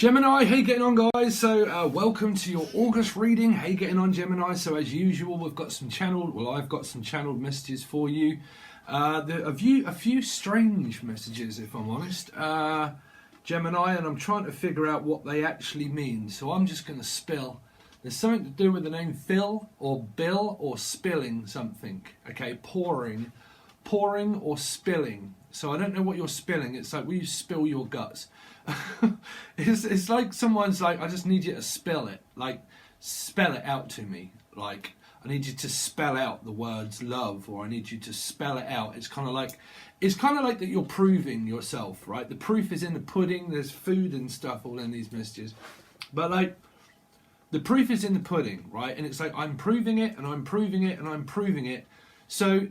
Gemini, how you getting on, guys? So welcome to your August reading. How you getting on, Gemini? So as usual, I've got some channeled messages for you. A few strange messages, if I'm honest, Gemini, and I'm trying to figure out what they actually mean. So I'm just going to spill. There's something to do with the name Phil or Bill or spilling something. Okay, pouring or spilling. So I don't know what you're spilling. It's like, will you spill your guts? It's like someone's like, I just need you to spill it. Like, spell it out to me. Like, I need you to spell out the words love, or I need you to spell it out. It's kind of like that you're proving yourself, right? The proof is in the pudding. There's food and stuff all in these messages. But like, the proof is in the pudding, right? And it's like, I'm proving it and I'm proving it and I'm proving it. So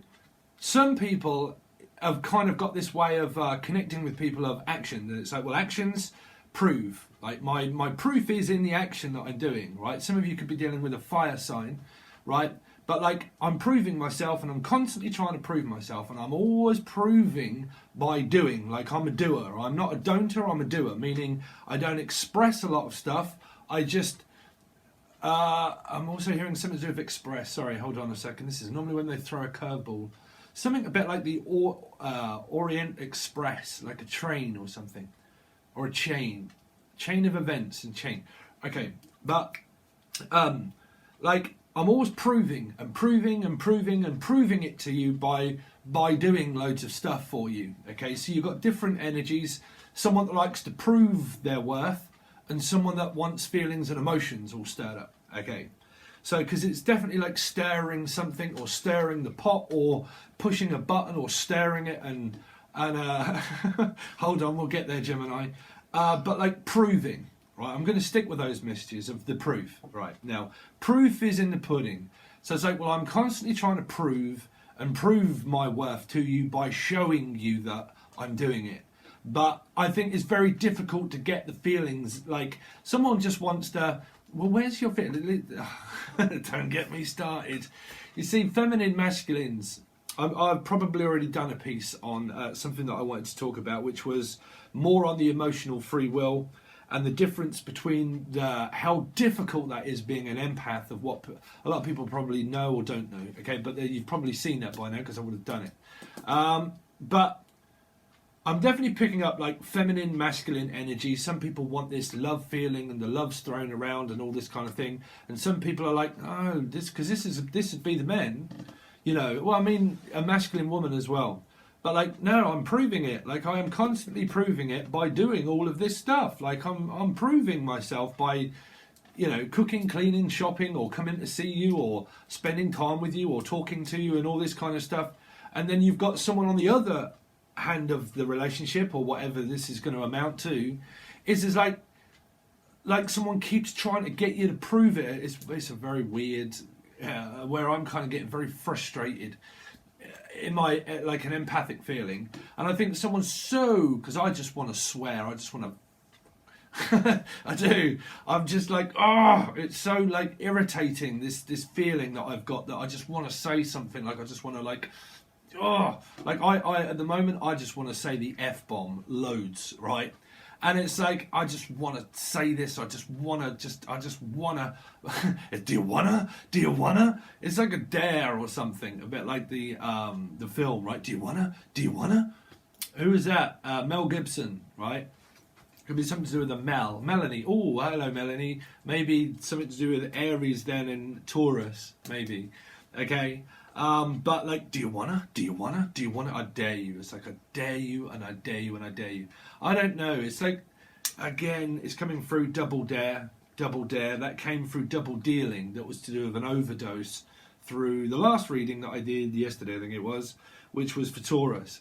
some people have kind of got this way of connecting with people of action. That it's like, well, actions prove. Like my proof is in the action that I'm doing, right? Some of you could be dealing with a fire sign, right? But like, I'm proving myself and I'm constantly trying to prove myself, and I'm always proving by doing. Like, I'm a doer. I'm not a don'ter, I'm a doer, meaning I don't express a lot of stuff. I just I'm also hearing something to do with express. Sorry, hold on a second. This is normally when they throw a curveball. Something a bit like the Orient Express, like a train or something, or a chain of events and chain. Okay, but like, I'm always proving and proving and proving and proving it to you by doing loads of stuff for you. Okay, so you've got different energies. Someone that likes to prove their worth, and someone that wants feelings and emotions all stirred up. Okay. So, because it's definitely like stirring something, or stirring the pot, or pushing a button, or stirring it, and hold on, we'll get there, Gemini. But like proving, right? I'm going to stick with those messages of the proof, right? Now, proof is in the pudding. So it's like, well, I'm constantly trying to prove my worth to you by showing you that I'm doing it. But I think it's very difficult to get the feelings. Like, someone just wants to, well, where's your feeling? Don't get me started. You see, feminine, masculines. I've probably already done a piece on something that I wanted to talk about, which was more on the emotional free will and the difference between how difficult that is being an empath, of what a lot of people probably know or don't know. Okay, but you've probably seen that by now because I would have done it. But I'm definitely picking up like feminine, masculine energy. Some people want this love feeling and the love's thrown around and all this kind of thing. And some people are like, oh, this would be the men, you know. Well, I mean, a masculine woman as well. But like, no, I'm proving it. Like, I am constantly proving it by doing all of this stuff. Like, I'm proving myself by, you know, cooking, cleaning, shopping, or coming to see you, or spending time with you, or talking to you, and all this kind of stuff. And then you've got someone on the other hand of the relationship, or whatever this is going to amount to, is like someone keeps trying to get you to prove it. It's a very weird, where I'm kind of getting very frustrated in my like an empathic feeling, and I think someone's because I just want to swear, I just want to I do. I'm just like, oh, it's so like irritating, this feeling that I've got, that I just want to say something. Like, I just want to like, oh, like I at the moment I just want to say the F-bomb loads, right? And it's like, I just want to say this. I just want to. Do you wanna? It's like a dare or something, a bit like the film, right? Do you wanna? Who is that? Mel Gibson, right? Could be something to do with Melanie. Oh, hello, Melanie. Maybe something to do with Aries then, and Taurus, maybe. Okay. But like, do you wanna? I dare you. It's like, I dare you, and I dare you, and I dare you. I don't know. It's like, again, it's coming through double dare. That came through double dealing. That was to do with an overdose through the last reading that I did yesterday, I think it was, which was for Taurus.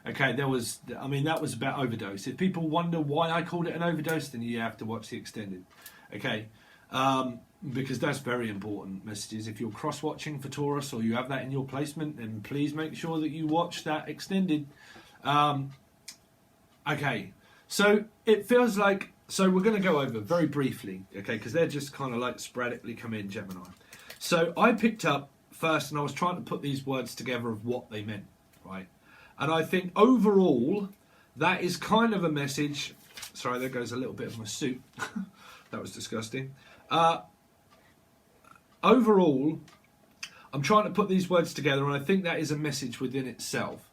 Okay, that was about overdose. If people wonder why I called it an overdose, then you have to watch the extended. Okay. Because that's very important messages. If you're cross-watching for Taurus, or you have that in your placement, then please make sure that you watch that extended. Okay, so it feels like, so we're going to go over very briefly, okay, because they're just kind of like sporadically come in, Gemini. So I picked up first, and I was trying to put these words together of what they meant, right? And I think overall, that is kind of a message Sorry, there goes a little bit of my soup. That was disgusting. Overall, I'm trying to put these words together, and I think that is a message within itself.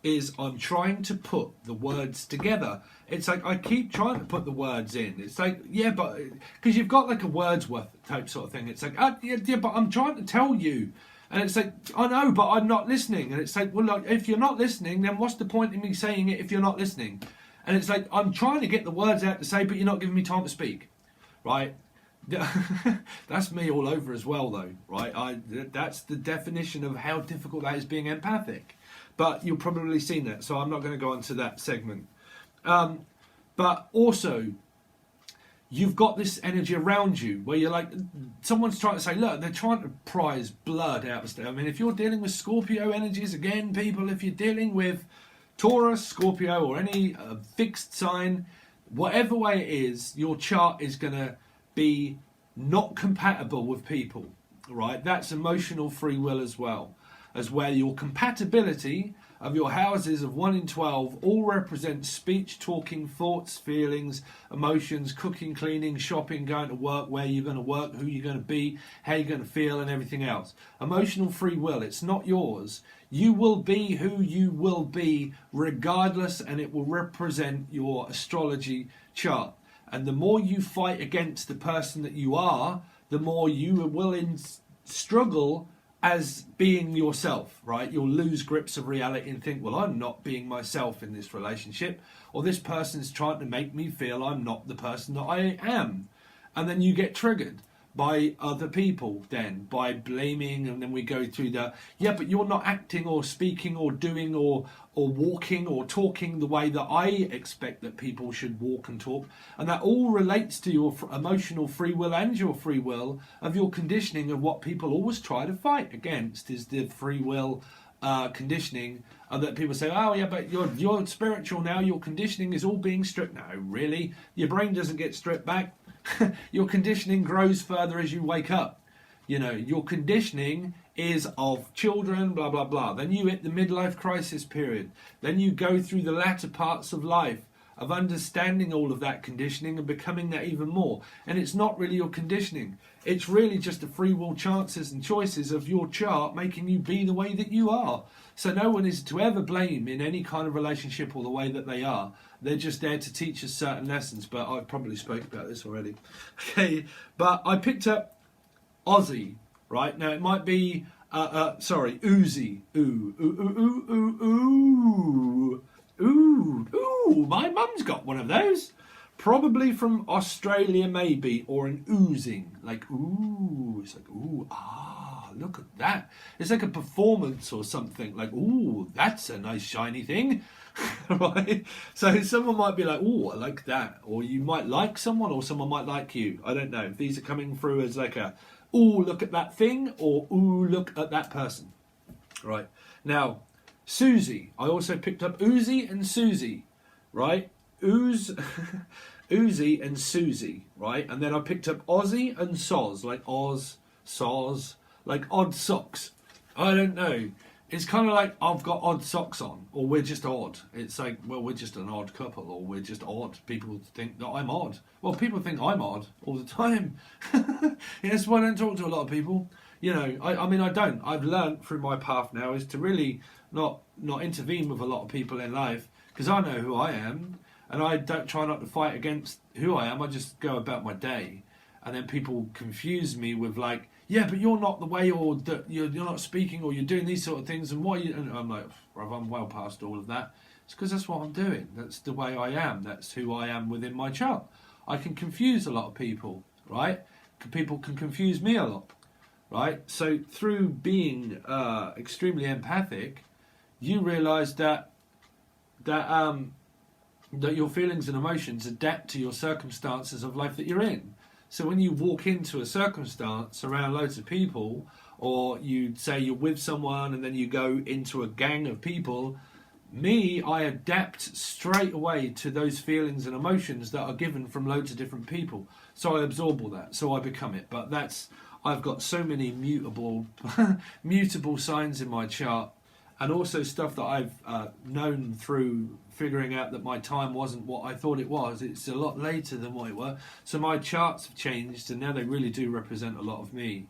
Is I'm trying to put the words together. It's like I keep trying to put the words in. It's like, yeah, but because you've got like a Wordsworth type sort of thing. It's like, yeah, but I'm trying to tell you. And it's like, I know, but I'm not listening. And it's like, well, look, if you're not listening, then what's the point in me saying it if you're not listening? And it's like, I'm trying to get the words out to say, but you're not giving me time to speak, right? That's me all over as well, though, right? That's the definition of how difficult that is being empathic. But you've probably seen that, so I'm not going to go on to that segment. But also, you've got this energy around you where you're like, someone's trying to say, look, they're trying to prize blood out of stuff. I mean, if you're dealing with Scorpio energies, again, people, if you're dealing with Taurus, Scorpio, or any fixed sign, whatever way it is, your chart is going to be not compatible with people, right? That's emotional free will as well, as where your compatibility of your houses of 1 in 12 all represent speech, talking, thoughts, feelings, emotions, cooking, cleaning, shopping, going to work, where you're going to work, who you're going to be, how you're going to feel, and everything else. Emotional free will, it's not yours. You will be who you will be regardless, and it will represent your astrology chart. And the more you fight against the person that you are, the more you will struggle as being yourself, right? You'll lose grips of reality and think, well, I'm not being myself in this relationship, or this person's trying to make me feel I'm not the person that I am. And then you get triggered by other people then, by blaming, and then we go through the, yeah, but you're not acting or speaking or doing or walking or talking the way that I expect that people should walk and talk. And that all relates to your emotional free will and your free will of your conditioning of what people always try to fight against is the free will conditioning, and that people say, oh yeah, but you're spiritual now, your conditioning is all being stripped. No, really, your brain doesn't get stripped back. Your conditioning grows further as you wake up. You know, your conditioning is of children, blah, blah, blah. Then you hit the midlife crisis period. Then you go through the latter parts of life of understanding all of that conditioning and becoming that even more. And it's not really your conditioning. It's really just the free will chances and choices of your chart making you be the way that you are. So no one is to ever blame in any kind of relationship or the way that they are. They're just there to teach us certain lessons. But I've probably spoke about this already. Okay, but I picked up Aussie, right? Now it might be, Uzi. Ooh, my mum's got one of those. Probably from Australia, maybe, or an oozing. Like, ooh, it's like, ooh, look at that. It's like a performance or something. Like, ooh, that's a nice shiny thing. Right? So someone might be like, ooh, I like that. Or you might like someone, or someone might like you. I don't know. These are coming through as like a, ooh, look at that thing, or ooh, look at that person. Right? Now, Susie. I also picked up Uzi and Susie. Right? Uzi and Susie, right? And then I picked up Aussie and Soz, like Oz, Soz, like odd socks. I don't know. It's kind of like I've got odd socks on, or we're just odd. It's like, well, we're just an odd couple, or we're just odd. People think that I'm odd. Well, people think I'm odd all the time. That's why I don't talk to a lot of people. You know, I mean, I don't. I've learned through my path now is to really not intervene with a lot of people in life, because I know who I am. And I don't try not to fight against who I am. I just go about my day. And then people confuse me with like, yeah, but you're not the way, or you're not speaking, or you're doing these sort of things. And what? And I'm like, I'm well past all of that. It's because that's what I'm doing. That's the way I am. That's who I am within my chart. I can confuse a lot of people, right? People can confuse me a lot, right? So through being extremely empathic, you realise that your feelings and emotions adapt to your circumstances of life that you're in. So when you walk into a circumstance around loads of people, or you say you're with someone and then you go into a gang of people, I adapt straight away to those feelings and emotions that are given from loads of different people. So I absorb all that, so I become it. But I've got so many mutable signs in my chart. and also stuff that I've known through figuring out that my time wasn't what I thought it was. It's a lot later than what it was. So my charts have changed, and now they really do represent a lot of me.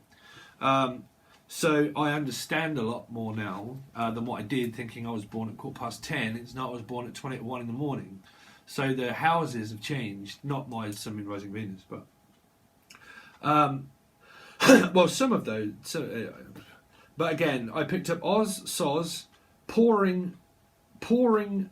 So I understand a lot more now than what I did, thinking I was born at 10:15. It's not, I was born at 20 to 1 in the morning. So the houses have changed, not my Sun, Moon, Rising, Venus, but well, some of those. But again, I picked up Oz, Soz, pouring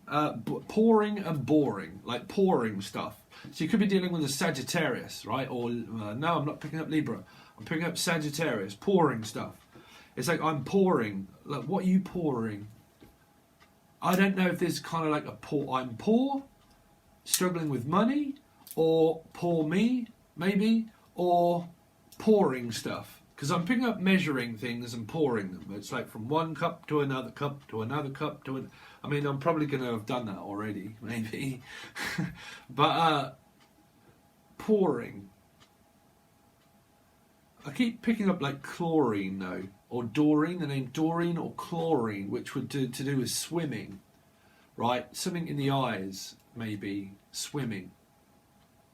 and boring, like pouring stuff. So you could be dealing with a Sagittarius, right? Or no, I'm not picking up Libra. I'm picking up Sagittarius, pouring stuff. It's like I'm pouring. Like, what are you pouring? I don't know if there's kind of like I'm poor, struggling with money, or poor me, maybe, or pouring stuff. Because I'm picking up measuring things and pouring them. It's like from one cup to another cup to another cup to I mean, I'm probably going to have done that already, maybe. But pouring. I keep picking up like chlorine though, or Doreen, the name Doreen, or chlorine, which would do to do with swimming, right? Something in the eyes, maybe swimming.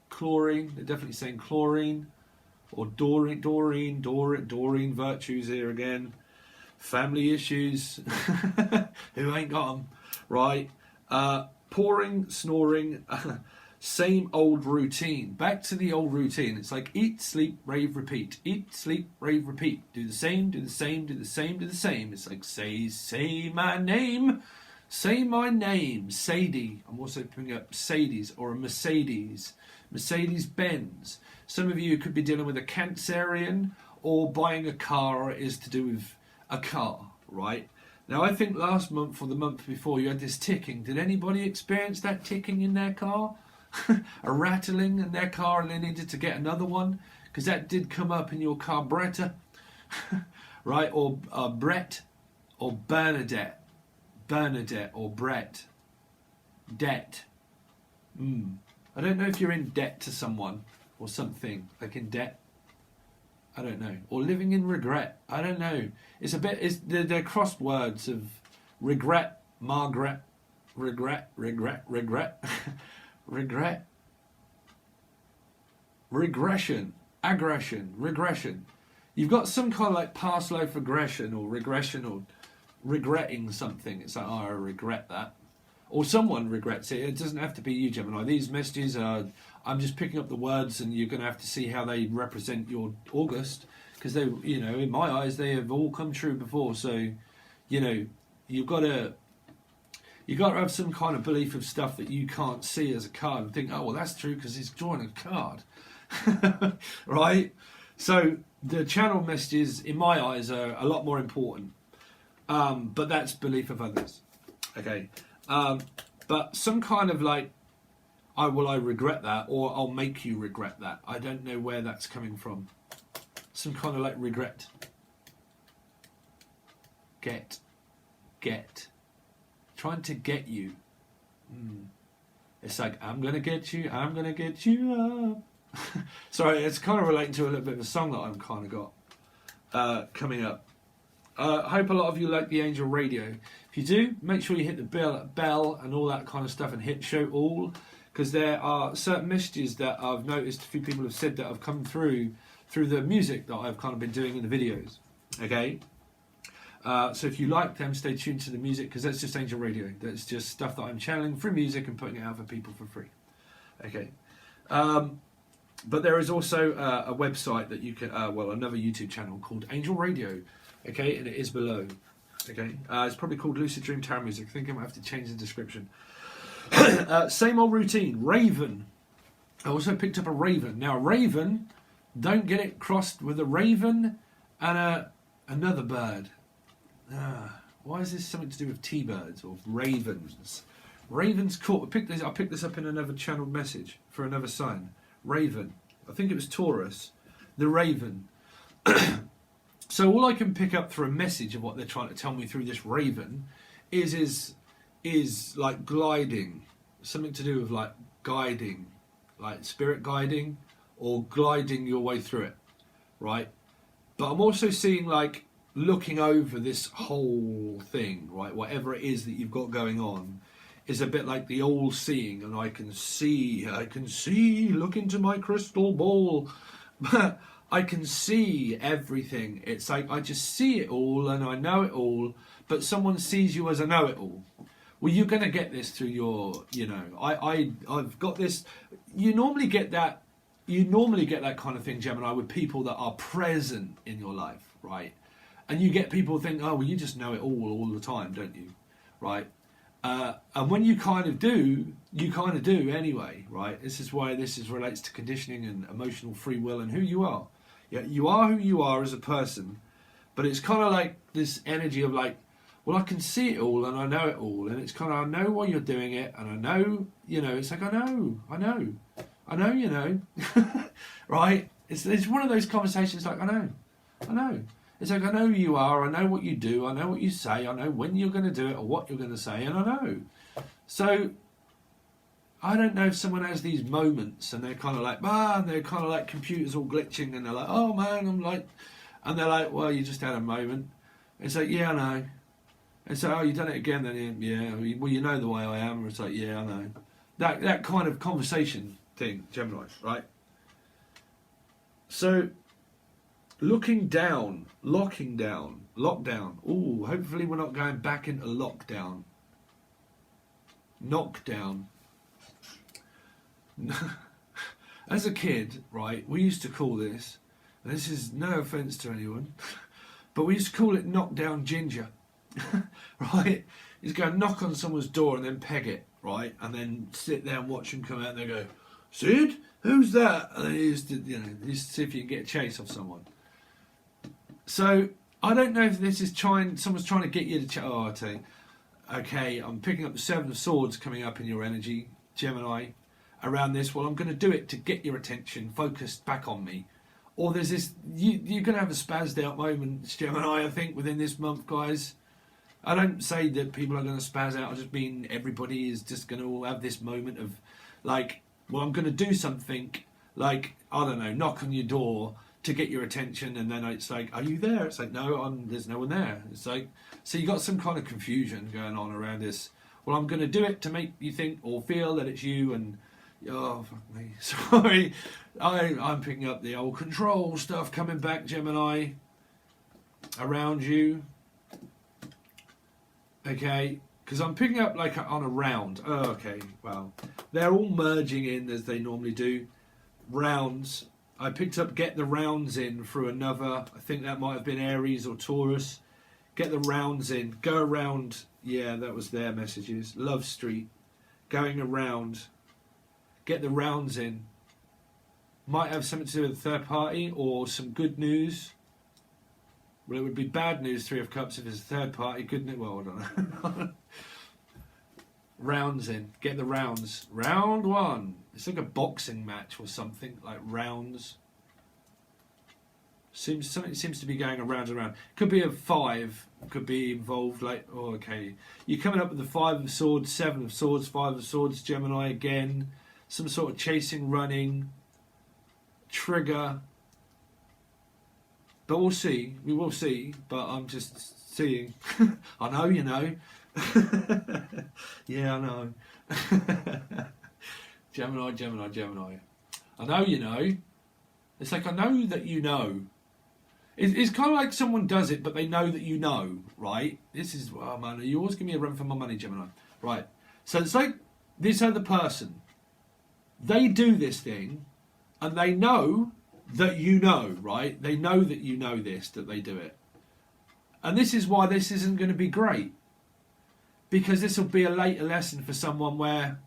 Chlorine, they're definitely saying chlorine, or Doreen, virtues here again. Family issues, who ain't got them, right? Pouring, snoring. Same old routine. Back to the old routine. It's like eat, sleep, rave, repeat. Eat, sleep, rave, repeat. Do the same, do the same, do the same, do the same. It's like say my name. Say my name. Sadie. I'm also picking up Sadies or a Mercedes. Mercedes-Benz. Some of you could be dealing with a Cancerian, or buying a car is to do with a car, right? Now, I think last month or the month before you had this ticking. Did anybody experience that ticking in their car? A rattling in their car, and they needed to get another one, because that did come up in your carburetor. Right? Or Brett, or Bernadette or Brett. Debt. I don't know if you're in debt to someone or something, like in debt. I don't know. Or living in regret. I don't know. It's a bit. They're crossed words of regret, Margaret, regret, regret, regression, aggression, regression. You've got some kind of like past life regression or regretting something. It's like, oh, I regret that. Or someone regrets it. It doesn't have to be you, Gemini. These messages are, I'm just picking up the words, and you're going to have to see how they represent your August, because they, you know, in my eyes, they have all come true before. So, you know, you've got to have some kind of belief of stuff that you can't see as a card and think, oh, well, that's true because he's drawing a card. Right? So the channel messages, in my eyes, are a lot more important. But that's belief of others. Okay. But some kind of like, I regret that, or I'll make you regret that. I don't know where that's coming from. Some kind of like regret. Get. Trying to get you. It's like, I'm going to get you up. Sorry, it's kind of relating to a little bit of a song that I've kind of got coming up. I hope a lot of you like the Angel Radio. If you do, make sure you hit the bell and all that kind of stuff, and hit show all, because there are certain messages that I've noticed a few people have said that have come through the music that I've kind of been doing in the videos. Okay? So if you like them, stay tuned to the music, because that's just Angel Radio. That's just stuff that I'm channeling through music and putting it out for people for free. Okay. But there is also a website that you can, another YouTube channel called Angel Radio. Okay, and it is below. Okay, it's probably called Lucid Dream Tarot Music. I think I might have to change the description. Same old routine. Raven. I also picked up a raven. Now, a raven, don't get it crossed with a raven and another bird. Why is this something to do with T-birds or ravens? Ravens caught. I picked this up in another channeled message for another sign. Raven. I think it was Taurus. The raven. So all I can pick up through a message of what they're trying to tell me through this raven is like gliding, something to do with like guiding, like spirit guiding, or gliding your way through it, right? But I'm also seeing like looking over this whole thing, right, whatever it is that you've got going on, is a bit like the all-seeing, and I can see, look into my crystal ball, I can see everything. It's like I just see it all and I know it all, but someone sees you as a know-it-all. Well, you're going to get this through your, I've got this. You normally get that kind of thing, Gemini, with people that are present in your life, right? And you get people think, oh, well, you just know it all the time, don't you? Right? And when you kind of do anyway, right? This is why this relates to conditioning and emotional free will and who you are. Yeah, you are who you are as a person, but it's kind of like this energy of like, well, I can see it all and I know it all, and it's kind of, I know why you're doing it, and I know, it's like, I know, right? It's one of those conversations like, I know. It's like, I know who you are, I know what you do, I know what you say, I know when you're going to do it or what you're going to say, and I know. So, I don't know if someone has these moments and they're kind of like, and they're kind of like computers all glitching, and they're like, oh man, I'm like, and they're like, well, you just had a moment. It's like, yeah, I know. And so, oh, you done it again, then yeah, well, you know the way I am. It's like, yeah, I know. That kind of conversation thing, Gemini, right? So, looking down, lockdown. Ooh, hopefully we're not going back into lockdown. Knockdown. As a kid, right, we used to call this, and this is no offence to anyone, but we used to call it knockdown ginger. Right? You just go knock on someone's door and then peg it, right? And then sit there and watch them come out and they go, Sid, who's that? And then you used to see if you can get a chase off someone. So I don't know if this is someone's trying to get you to I tell you, okay, I'm picking up the Seven of Swords coming up in your energy, Gemini, around this. Well, I'm going to do it to get your attention focused back on me. Or there's this, you're going to have a spazzed out moment, Gemini, I think, within this month, guys. I don't say that people are going to spaz out. I just mean everybody is just going to all have this moment of like, well, I'm going to do something like, I don't know, knock on your door to get your attention, and then it's like, are you there? It's like, no, there's no one there. It's like, so you got some kind of confusion going on around this. Well, I'm going to do it to make you think or feel that it's you, and oh, fuck me, sorry, I'm picking up the old control stuff coming back, Gemini, around you. Okay, because I'm picking up like on a round. Oh, okay, well, they're all merging in as they normally do. Rounds. I picked up get the rounds in through another. I think that might have been Aries or Taurus. Get the rounds in. Go around. Yeah, that was their messages. Love Street. Going around. Get the rounds in. Might have something to do with a third party or some good news. Well, it would be bad news, Three of Cups, if it's a third party. Good news. Well, I don't know. Rounds in. Get the rounds. Round one. It's like a boxing match or something, like rounds. Something seems to be going around and around. Could be a five. Could be involved. Like, oh, okay. You're coming up with the Five of Swords, Seven of Swords, Five of Swords, Gemini again. Some sort of chasing, running, trigger. But we'll see. We will see. But I'm just seeing. I know, you know. Yeah, I know. Gemini. I know you know. It's like, I know that you know. It's kind of like someone does it, but they know that you know, right? This is, oh man, you always give me a run for my money, Gemini. Right. So it's like this other person. They do this thing, and they know that you know, right? They know that you know this, that they do it. And this is why this isn't going to be great. Because this will be a later lesson for someone where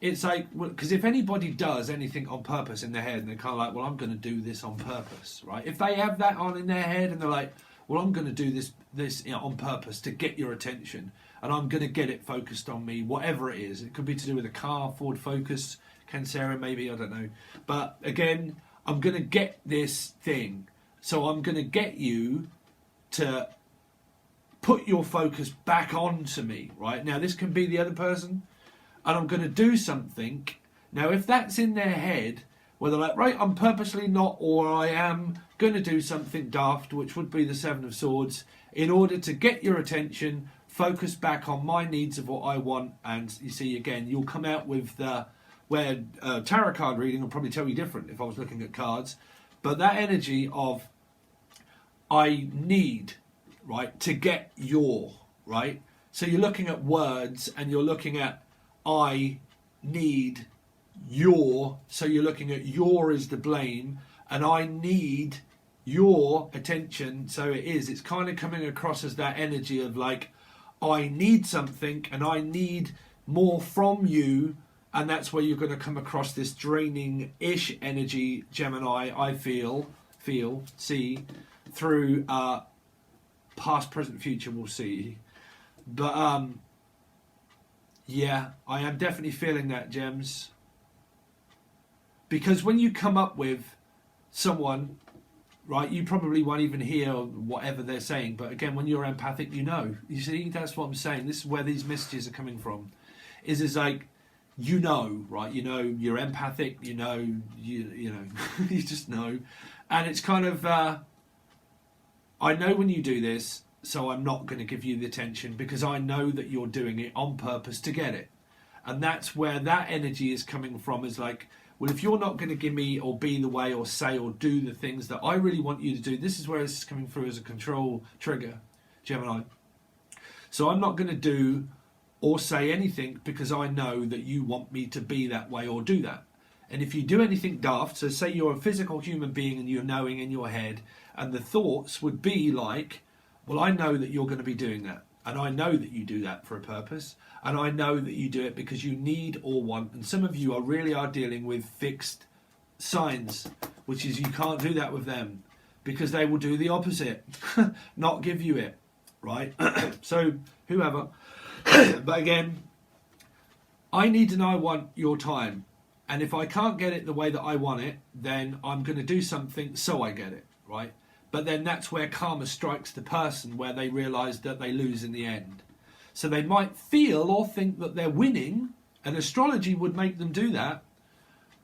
it's like, because if anybody does anything on purpose in their head, and they're kind of like, well, I'm going to do this on purpose, right? If they have that on in their head and they're like, well, I'm going to do this on purpose to get your attention, and I'm going to get it focused on me, whatever it is. It could be to do with a car, Ford Focus, Cancera, maybe, I don't know. But again, I'm going to get this thing. So I'm going to get you to put your focus back onto me, right? Now, this can be the other person, and I'm going to do something. Now, if that's in their head, where they're like, right, I'm purposely not, or I am going to do something daft, which would be the Seven of Swords, in order to get your attention, focus back on my needs of what I want. And you see, again, you'll come out with where tarot card reading will probably tell you different if I was looking at cards, but that energy of I need, right, to get your, right? So you're looking at words and you're looking at I need your, so you're looking at your is the blame, and I need your attention. So it's kind of coming across as that energy of like, I need something and I need more from you. And that's where you're going to come across this draining-ish energy, Gemini, I see, through past, present, future, we'll see. But, yeah, I am definitely feeling that, Gems. Because when you come up with someone, right, you probably won't even hear whatever they're saying. But again, when you're empathic, you know. You see, that's what I'm saying. This is where these messages are coming from. Is like, you know, right? You know, you're empathic. You know, you know, you just know. And it's kind of, I know when you do this, so I'm not going to give you the attention because I know that you're doing it on purpose to get it. And that's where that energy is coming from, is like, well, if you're not going to give me or be the way or say or do the things that I really want you to do, this is where it's coming through as a control trigger, Gemini. So I'm not going to do or say anything because I know that you want me to be that way or do that. And if you do anything daft, so say you're a physical human being and you're knowing in your head, and the thoughts would be like, well, I know that you're going to be doing that. And I know that you do that for a purpose. And I know that you do it because you need or want. And some of you really are dealing with fixed signs, which is you can't do that with them because they will do the opposite, not give you it, right? So whoever. But again, I need and I want your time. And if I can't get it the way that I want it, then I'm going to do something so I get it, right? But then that's where karma strikes the person, where they realise that they lose in the end. So they might feel or think that they're winning, and astrology would make them do that,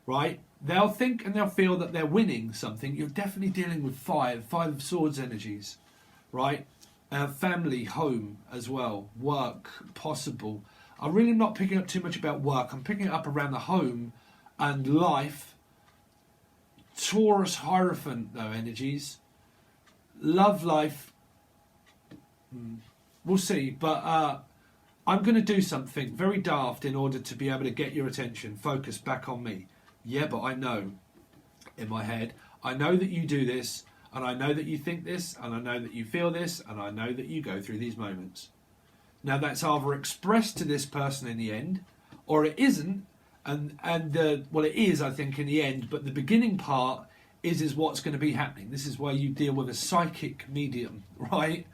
right? They'll think and they'll feel that they're winning something. You're definitely dealing with five of swords energies, right? Family, home as well, work, possible. I'm really not picking up too much about work. I'm picking it up around the home and life. Taurus, Hierophant, though, energies. Love life, we'll see, but I'm going to do something very daft in order to be able to get your attention, focus back on me. Yeah, but I know in my head, I know that you do this, and I know that you think this, and I know that you feel this, and I know that you go through these moments. Now that's either expressed to this person in the end, or it isn't, and well, it is, I think, in the end, but the beginning part is what's going to be happening. This is where you deal with a psychic medium, right?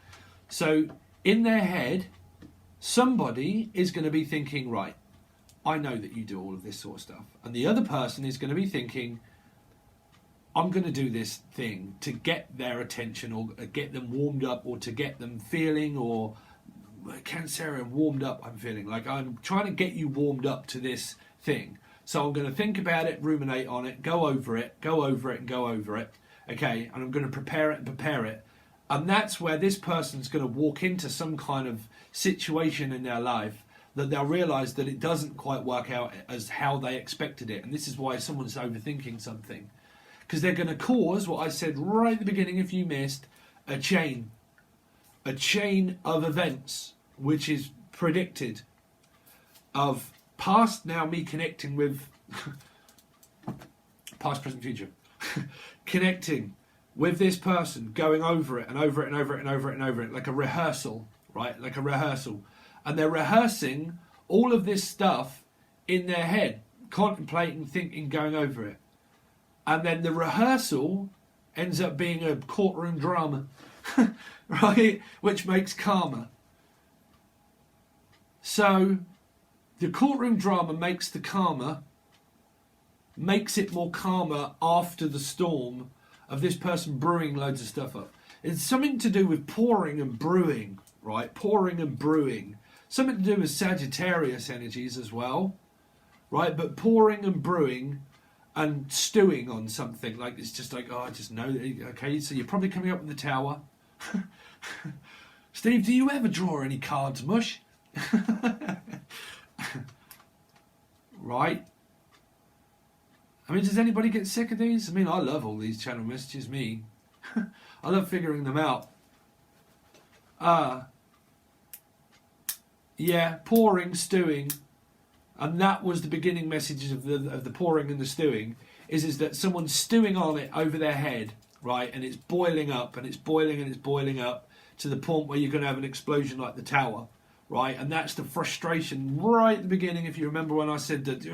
So in their head, somebody is going to be thinking, right, I know that you do all of this sort of stuff. And the other person is going to be thinking, I'm going to do this thing to get their attention or get them warmed up or to get them feeling, or Cancerian warmed up, I'm feeling. Like I'm trying to get you warmed up to this thing. So I'm going to think about it, ruminate on it, go over it, and go over it. Okay, and I'm going to prepare it and prepare it. And that's where this person's going to walk into some kind of situation in their life that they'll realise that it doesn't quite work out as how they expected it. And this is why someone's overthinking something. Because they're going to cause, what I said right at the beginning, if you missed, a chain of events, which is predicted of past, now me connecting with past, present, future, connecting with this person, going over it and over it and over it and over it and over it, like a rehearsal, right? Like a rehearsal. And they're rehearsing all of this stuff in their head, contemplating, thinking, going over it. And then the rehearsal ends up being a courtroom drama, right? Which makes karma. So the courtroom drama makes the karma, makes it more karma after the storm of this person brewing loads of stuff up. It's something to do with pouring and brewing, right? Pouring and brewing. Something to do with Sagittarius energies as well, right? But pouring and brewing, and stewing on something. Like, it's just like, oh, I just know. Okay, so you're probably coming up with the tower. Steve, do you ever draw any cards, mush? Right. I mean, does anybody get sick of these? I mean, I love all these channel messages, me. I love figuring them out. Yeah, pouring, stewing. And that was the beginning message of the pouring and the stewing, is that someone's stewing on it over their head, right? And it's boiling up, and it's boiling, and it's boiling up to the point where you're going to have an explosion like the tower, right? And that's the frustration right at the beginning. If you remember when I said that,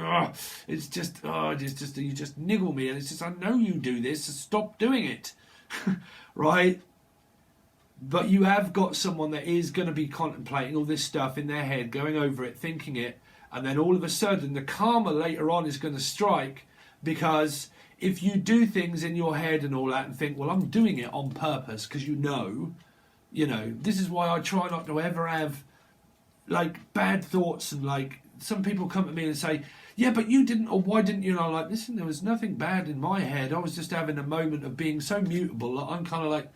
it's just you just niggle me, and it's just, I know you do this, so stop doing it, right? But you have got someone that is going to be contemplating all this stuff in their head, going over it, thinking it, and then all of a sudden the karma later on is going to strike, because if you do things in your head and all that and think, well, I'm doing it on purpose, because you know, this is why I try not to ever have like bad thoughts, and like some people come to me and say, yeah, but you didn't, or why didn't you? And I'm like, listen, there was nothing bad in my head. I was just having a moment of being so mutable that I'm kind of like,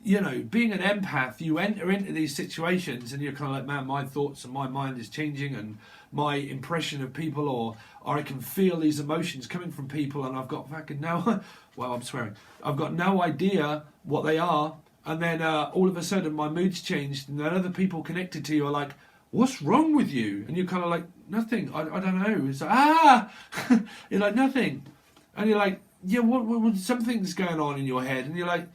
being an empath, you enter into these situations and you're kind of like, man, my thoughts and my mind is changing, and my impression of people, or I can feel these emotions coming from people, and I've got fucking no, well, I'm swearing, I've got no idea what they are, and then all of a sudden my mood's changed, and then other people connected to you are like, what's wrong with you? And you're kind of like, nothing, I don't know. It's like, you're like, nothing. And you're like, yeah, what something's going on in your head, and you're like,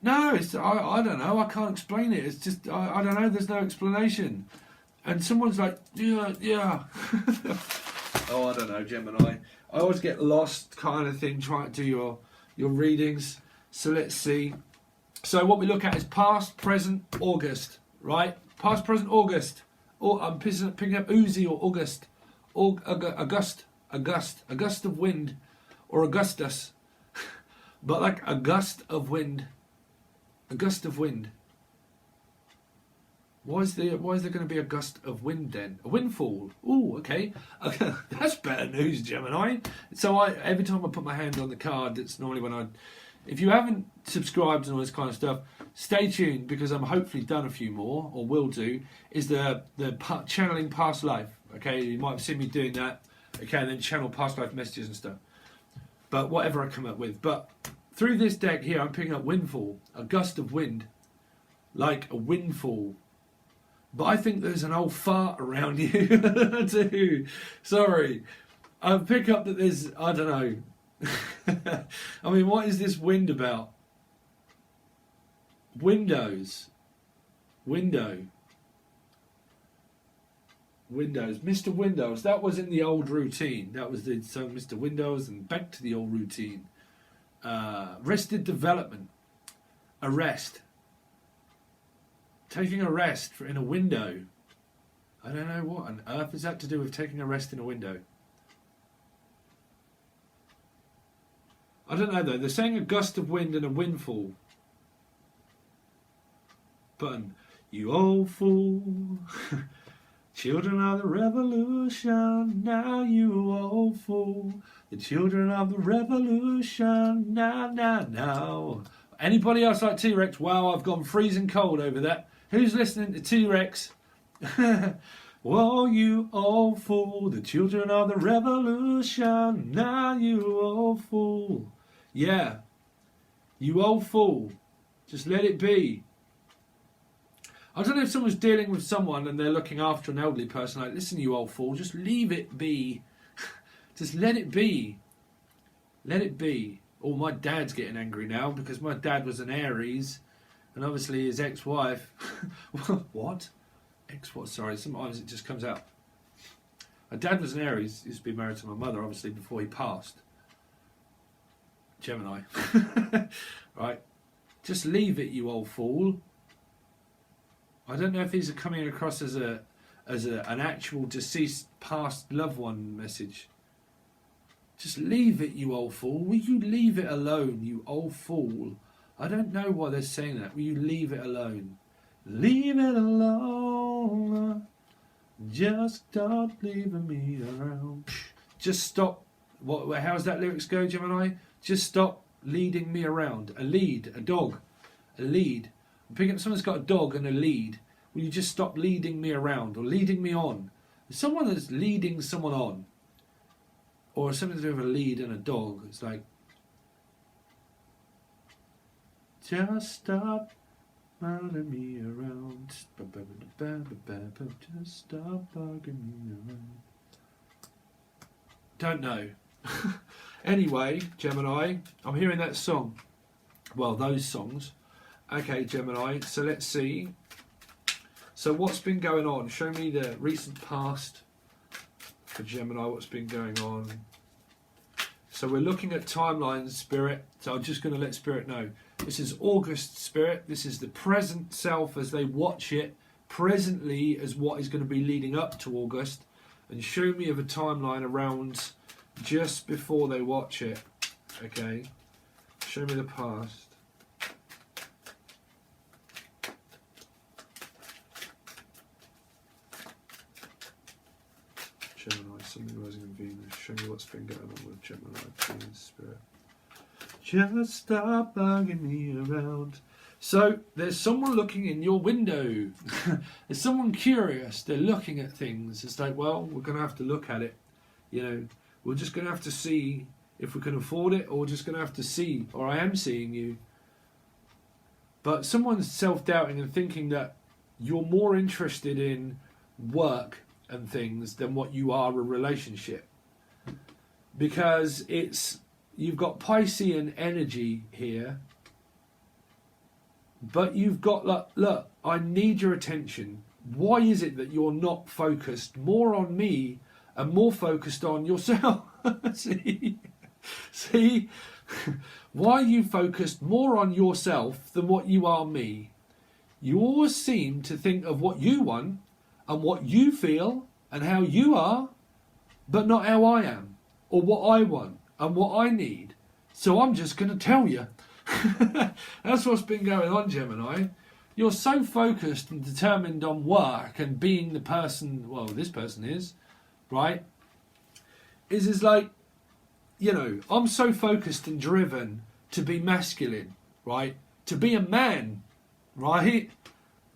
no, it's I don't know, I can't explain it. It's just I don't know. There's no explanation. And someone's like, yeah. Oh, I don't know, Gemini. I always get lost, kind of thing, trying to do your readings. So let's see. So what we look at is past, present, August, right? Past, present, August. Or I'm picking up Uzi or August, or August of wind, or Augustus, but like a gust of wind. A gust of wind. Why is there going to be a gust of wind then? A windfall. Oh, okay. That's better news, Gemini. So every time I put my hand on the card, that's normally when if you haven't subscribed and all this kind of stuff, stay tuned, because I'm hopefully done a few more, or will do, is the channeling past life. Okay, you might have seen me doing that. Okay, and then channel past life messages and stuff. But whatever I come up with. But through this deck here, I'm picking up windfall, a gust of wind, like a windfall. But I think there's an old fart around you too. Sorry. I pick up that there's, I don't know. I mean, what is this wind about? Windows. Windows. Mr. Windows. That was in the old routine. That was the song Mr. Windows, and back to the old routine. Rested development. Arrest. Taking a rest in a window. I don't know what on earth is that to do with taking a rest in a window. I don't know though. They're saying a gust of wind and a windfall. Button. You old fool. Children of the revolution. Now you old fool. The children of the revolution. Now. Anybody else like T-Rex? Wow, I've gone freezing cold over that. Who's listening to T-Rex? Whoa, you old fool, the children of the revolution. Now you old fool. Yeah, you old fool. Just let it be. I don't know if someone's dealing with someone and they're looking after an elderly person, like, listen, you old fool, just leave it be. Just let it be. Let it be. Oh, my dad's getting angry now because my dad was an Aries. And obviously his ex-wife... What? Ex-what? Sorry, sometimes it just comes out. My dad was an Aries. He used to be married to my mother, obviously, before he passed. Gemini. Right. Just leave it, you old fool. I don't know if these are coming across as an actual deceased past loved one message. Just leave it, you old fool. Will you leave it alone, you old fool? I don't know why they're saying that. Will you leave it alone? Leave it alone. Just stop leaving me around. Just stop How's that lyrics go, Gemini? Just stop leading me around. A lead, a dog, a lead. I'm picking up someone's got a dog and a lead. Will you just stop leading me around or leading me on? Someone that's leading someone on, or something to do with a lead and a dog. It's like, just stop bugging me around. Just stop bugging me around. Don't know. Anyway, Gemini, I'm hearing that song. Well, those songs. Okay, Gemini, so let's see. So what's been going on? Show me the recent past for Gemini, what's been going on. So we're looking at timelines, Spirit. So I'm just going to let Spirit know. This is August, Spirit. This is the present self as they watch it presently as what is going to be leading up to August. And show me of a timeline around just before they watch it. Okay. Show me the past. Gemini, something rising in Venus. Show me what's been going on with Gemini, please, Spirit. Just stop bugging me around. So there's someone looking in your window. There's someone curious. They're looking at things. It's like, well, we're going to have to look at it. You know, we're just going to have to see if we can afford it, or we're just going to have to see, or I am seeing you. But someone's self-doubting and thinking that you're more interested in work and things than what you are a relationship, because you've got Piscean energy here, but you've got look, I need your attention. Why is it that you're not focused more on me and more focused on yourself? see why are you focused more on yourself than what you are me? You always seem to think of what you want and what you feel and how you are, but not how I am, or what I want and what I need. So I'm just going to tell you. That's what's been going on, Gemini. You're so focused and determined on work and being the person, well, this person is, right? Is like, you know, I'm so focused and driven to be masculine, right? To be a man, right?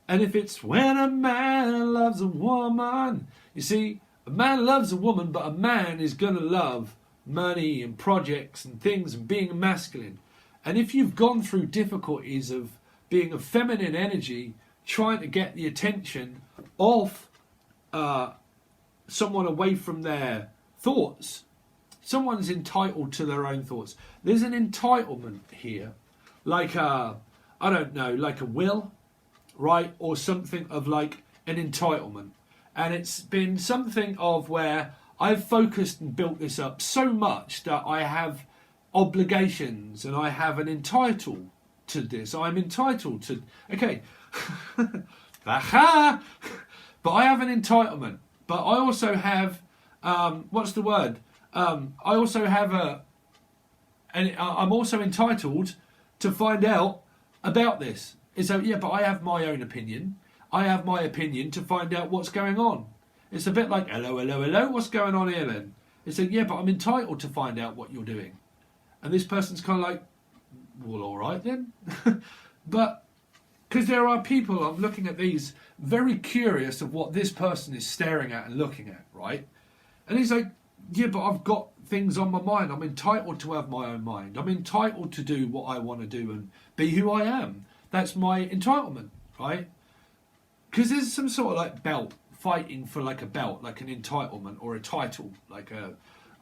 And if it's when a man loves a woman, you see, a man loves a woman, but a man is going to love money and projects and things and being masculine. And if you've gone through difficulties of being a feminine energy, trying to get the attention of someone away from their thoughts, someone's entitled to their own thoughts. There's an entitlement here, like I don't know, like a will, right? Or something of like an entitlement. And it's been something of where I've focused and built this up so much that I have obligations and I have an entitled to this. I'm entitled to, okay, aha! But I have an entitlement. But I also have, what's the word? I also have I'm also entitled to find out about this. So yeah, but I have my own opinion. I have my opinion to find out what's going on. It's a bit like, hello, hello, hello, what's going on here then? It's like, yeah, but I'm entitled to find out what you're doing. And this person's kind of like, well, all right then. But because there are people, I'm looking at these, very curious of what this person is staring at and looking at, right? And he's like, yeah, but I've got things on my mind. I'm entitled to have my own mind. I'm entitled to do what I want to do and be who I am. That's my entitlement, right? Because there's some sort of like belt, fighting for like a belt, like an entitlement or a title, like a,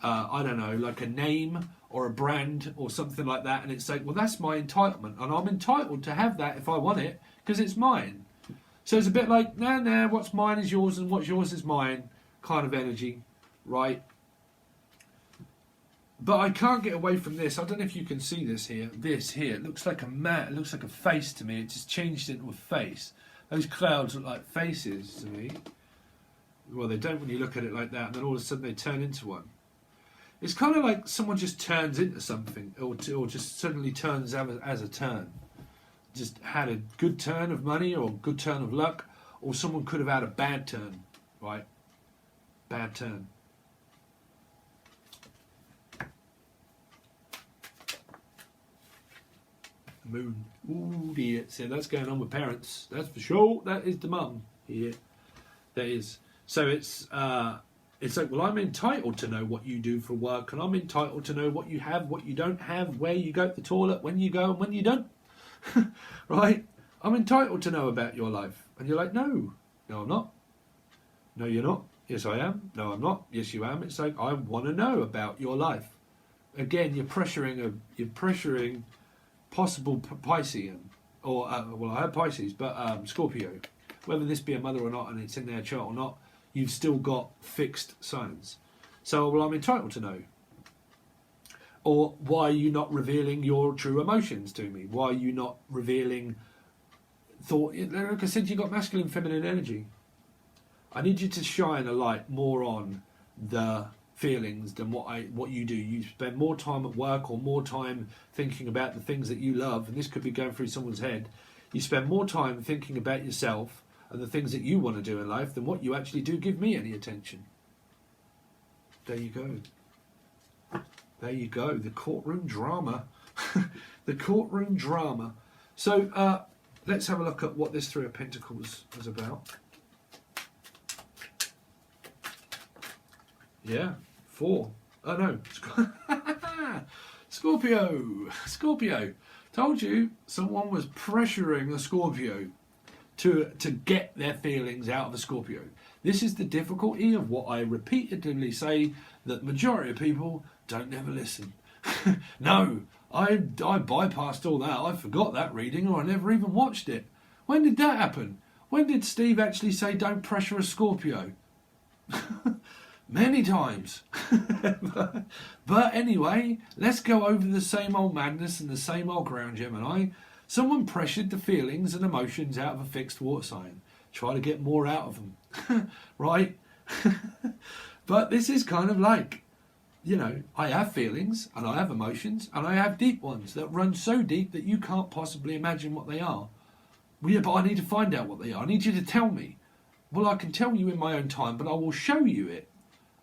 I don't know, like a name or a brand or something like that. And it's like, well, that's my entitlement. And I'm entitled to have that if I want it because it's mine. So it's a bit like, nah, what's mine is yours and what's yours is mine kind of energy, right? But I can't get away from this. I don't know if you can see this here. This here, it looks like a man. It looks like a face to me. It just changed into a face. Those clouds look like faces to me. Well, they don't when you look at it like that, and then all of a sudden they turn into one. It's kind of like someone just turns into something, or just suddenly turns as a turn. Just had a good turn of money, or a good turn of luck, or someone could have had a bad turn, right? Bad turn. Moon. Ooh, dear. So that's going on with parents. That's for sure. That is the mum. Yeah, that is. So it's like, well, I'm entitled to know what you do for work, and I'm entitled to know what you have, what you don't have, where you go to the toilet, when you go and when you don't. Right? I'm entitled to know about your life. And you're like, no, I'm not. No, you're not. Yes, I am. No, I'm not. Yes, you am. It's like, I want to know about your life. Again, you're pressuring possible Piscean, or well, I have Pisces, but Scorpio. Whether this be a mother or not, and it's in their chart or not, you've still got fixed signs. So, well, I'm entitled to know. Or why are you not revealing your true emotions to me? Why are you not revealing thought? Like I said, you've got masculine, feminine energy. I need you to shine a light more on the feelings than what you do. You spend more time at work or more time thinking about the things that you love, and this could be going through someone's head. You spend more time thinking about yourself and the things that you want to do in life than what you actually do give me any attention. There you go. There you go. The courtroom drama. The courtroom drama. So let's have a look at what this Three of Pentacles was about. Yeah, 4. Oh no. Scorpio. Told you someone was pressuring a Scorpio to get their feelings out of a Scorpio. This is the difficulty of what I repeatedly say, that majority of people don't ever listen. No, I bypassed all that. I forgot that reading, or I never even watched it. When did that happen? When did Steve actually say don't pressure a Scorpio? Many times. But anyway, let's go over the same old madness and the same old ground, Gemini. Someone pressured the feelings and emotions out of a fixed water sign. Try to get more out of them. Right? But this is kind of like, you know, I have feelings and I have emotions and I have deep ones that run so deep that you can't possibly imagine what they are. Well, yeah, but I need to find out what they are. I need you to tell me. Well, I can tell you in my own time, but I will show you it.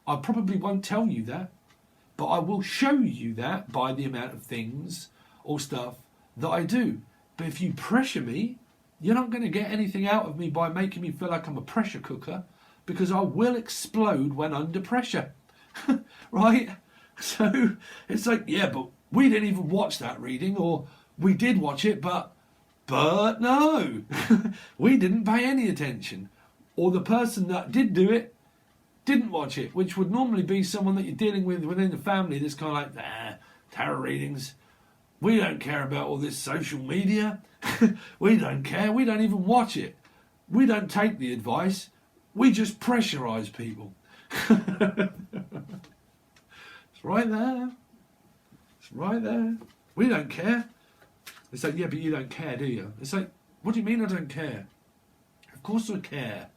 I probably won't tell you that, but I will show you that by the amount of things or stuff that I do. But if you pressure me, you're not going to get anything out of me by making me feel like I'm a pressure cooker, because I will explode when under pressure. Right? So it's like, yeah, but we didn't even watch that reading, or we did watch it, but no, we didn't pay any attention. Or the person that did do it didn't watch it, which would normally be someone that you're dealing with within the family that's kind of like, tarot readings. We don't care about all this social media. We don't care. We don't even watch it. We don't take the advice. We just pressurise people. It's right there. It's right there. We don't care. It's like, yeah, but you don't care, do you? It's like, what do you mean I don't care? Of course I care.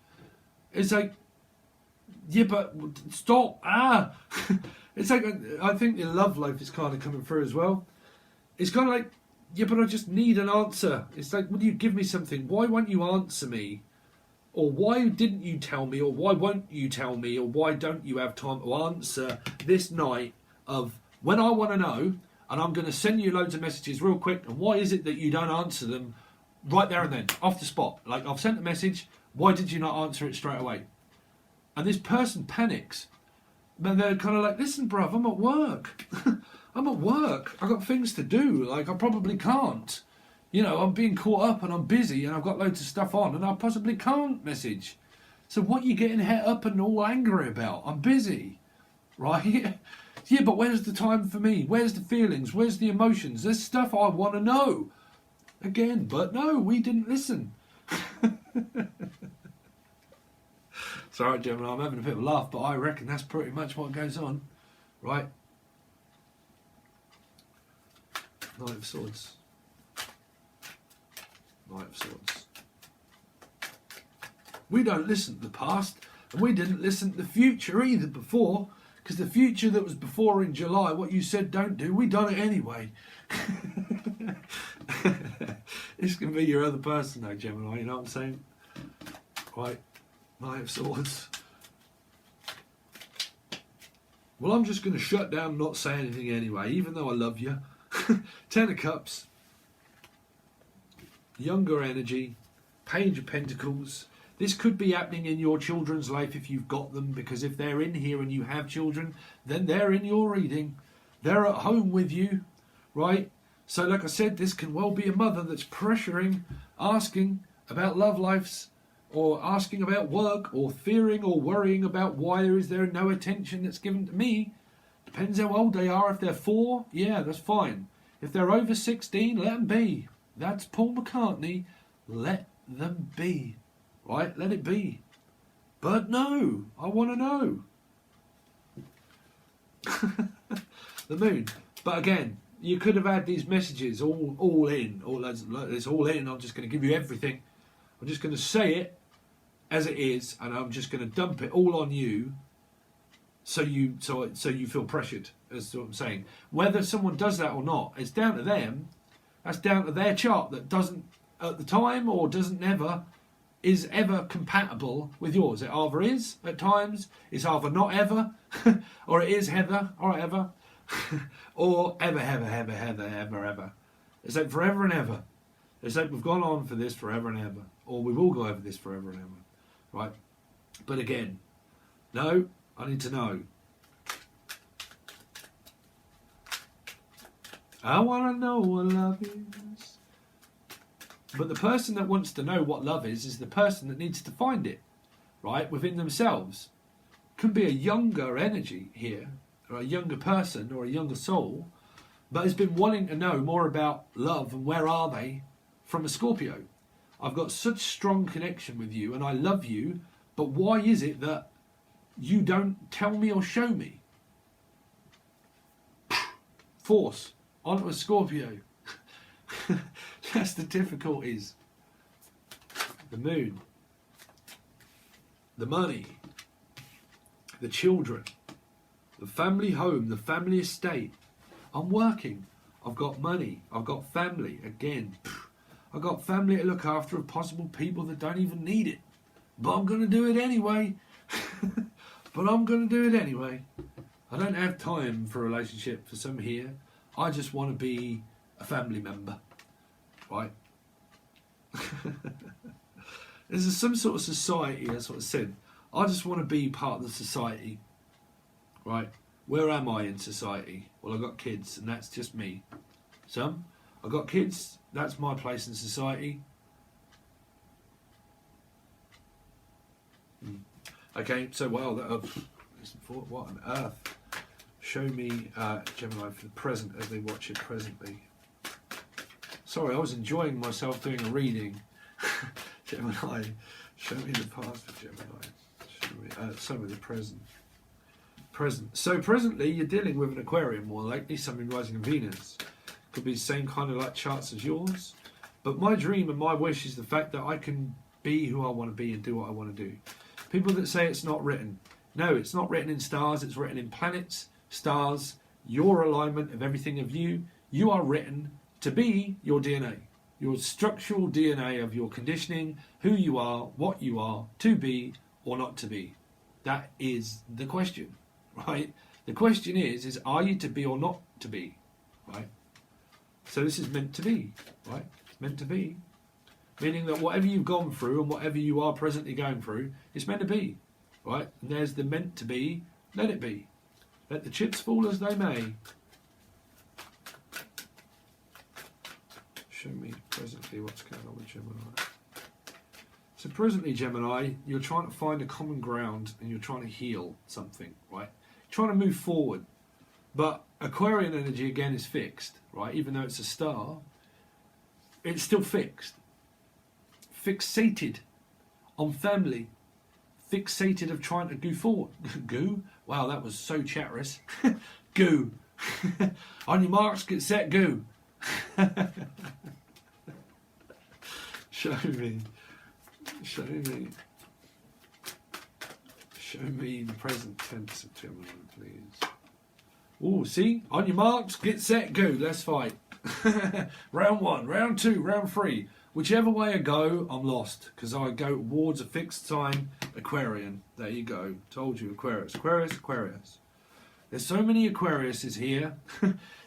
It's like, yeah, but stop. It's like, I think the love life is kind of coming through as well. It's kind of like, yeah, but I just need an answer. It's like, will you give me something? Why won't you answer me? Or why didn't you tell me? Or why won't you tell me? Or why don't you have time to answer this night of when I want to know, and I'm going to send you loads of messages real quick, and why is it that you don't answer them right there and then, off the spot? Like, I've sent a message, why did you not answer it straight away? And this person panics. And they're kind of like, listen, bruv, I'm at work. I'm at work. I've got things to do. Like, I probably can't. You know, I'm being caught up and I'm busy and I've got loads of stuff on and I possibly can't message. So what are you getting het up and all angry about? I'm busy. Right? Yeah, but where's the time for me? Where's the feelings? Where's the emotions? There's stuff I want to know. Again, but no, we didn't listen. Sorry, Gemini, I'm having a bit of a laugh, but I reckon that's pretty much what goes on. Right? Knight of Swords. Knight of Swords. We don't listen to the past, and we didn't listen to the future either before, because the future that was before in July, what you said don't do, we done it anyway. This can be your other person though, Gemini, you know what I'm saying? Right. Knight of Swords. Well, I'm just going to shut down and not say anything anyway, even though I love you. 10 of Cups. younger energy, Page of Pentacles. This could be happening in your children's life if you've got them, because if they're in here and you have children, then they're in your reading. They're at home with you, right? So like I said, this can well be a mother that's pressuring, asking about love lives, or asking about work, or fearing or worrying about why is there no attention that's given to me. Depends how old they are. If they're 4, yeah, that's fine. If they're over 16, let them be. That's Paul McCartney. Let them be. Right? Let it be. But no, I want to know. The moon. But again, you could have had these messages all in. It's all in. I'm just going to give you everything. I'm just going to say it as it is, and I'm just going to dump it all on you, so you feel pressured. Is what I'm saying. Whether someone does that or not, it's down to them. That's down to their chart that doesn't at the time or doesn't never is ever compatible with yours. It either is at times, it's either not ever, or it is Heather or ever, or ever. It's like forever and ever. It's like we've gone on for this forever and ever, or we will go over this forever and ever, right? But again, no, I need to know. I want to know what love is. But the person that wants to know what love is the person that needs to find it, right, within themselves. Could be a younger energy here, or a younger person, or a younger soul, but has been wanting to know more about love and where are they from a Scorpio. I've got such strong connection with you and I love you, but why is it that you don't tell me or show me? Force onto a Scorpio. That's the difficulties. The moon, the money, the children, the family home, the family estate. I'm working. I've got money. I've got family. Again, I've got family to look after of possible people that don't even need it. But I'm going to do it anyway. But I'm going to do it anyway. I don't have time for a relationship for some here. I just want to be a family member. Right? There's some sort of society, that's what I said. I just want to be part of the society. Right? Where am I in society? Well, I've got kids, and that's just me. Some, I've got kids, that's my place in society. Okay, so well, what on earth? Show me Gemini for the present as they watch it presently. Sorry, I was enjoying myself doing a reading. Gemini, show me the past for Gemini. Show me the present. So presently you're dealing with an Aquarian, more likely, something rising in Venus. Could be the same kind of like charts as yours. But my dream and my wish is the fact that I can be who I want to be and do what I want to do. People that say it's not written. No, it's not written in stars, it's written in planets, stars, your alignment of everything of you. You are written to be your DNA. Your structural DNA of your conditioning, who you are, what you are, to be or not to be. That is the question, right? The question is are you to be or not to be, right? So this is meant to be, right? It's meant to be. Meaning that whatever you've gone through and whatever you are presently going through, it's meant to be, right? And there's the meant to be, let it be. Let the chips fall as they may. Show me presently what's going on with Gemini. So presently, Gemini, you're trying to find a common ground and you're trying to heal something, right? You're trying to move forward. But Aquarian energy, again, is fixed, right? Even though it's a star, it's still fixed. Fixated on family. Fixated of trying to go forward. Goo? Wow, that was so chatterous. Goo. On your marks, get set, goo. Show me. Show me. Show me the present tense of Gemini, please. Oh, see? On your marks, get set, go. Let's fight. Round 1, round 2, round 3. Whichever way I go, I'm lost. Because I go towards a fixed sign, Aquarian. There you go. Told you, Aquarius. Aquarius, Aquarius. There's so many Aquariuses here.